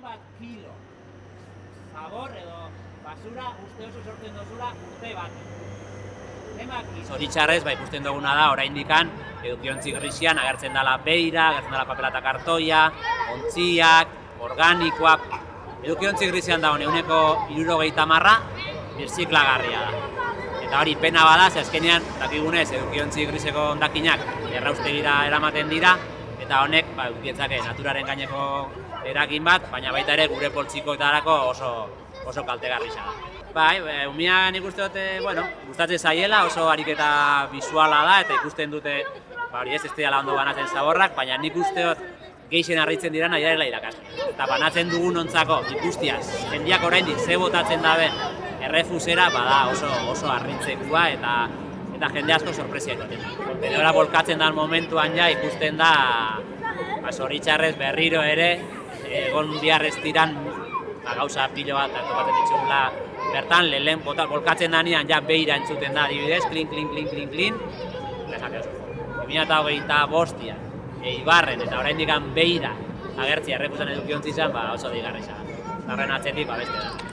bat kilo zabor edo basura uste oso sortzen dozula urte bat. Zoritxarrez, ikusten duguna da, oraindikan edukiontzi grisian agertzen dela beira, agertzen dela papela eta kartoia, ontziak, organikoak. Edukiontzi grisian da ehuneko 70 birziklagarria da. Eta hori pena bada, ze azkenean dakigunez edukiontzi griseko hondakinak erraustegira eramaten dira, eta honek edukietzake naturaren gaineko eragin bat, baina baita ere gure poltsikoetarako oso kaltegarria da. Bai, umia nik uste dute, gustatzen zaiela, oso ariketa bisuala da, eta ikusten dute, ez dela ondo banatzen zaborrak, baina nik uste dut gehien harritzen dira nahi dela irakasten. Eta banatzen dugun ontzako ikustiaz, jendeak oraindik ze botatzen daben errefusera, bada oso harritzekoa eta jende asko sorpresia ikoten. Kontenedora bolkatzen den momentuan ja ikusten da, zoritxarrez berriro ere, egon biharrez tiran gauza pilo bat topaten ditugula bertan, lehen bolkatzen danean ja beira entzuten da, adibidez, klin, esate oso. 2025 Eibarren eta oraindik beira agertzia errefusan edukiontzi izan, oso deigarria. Horren atzetik beste da.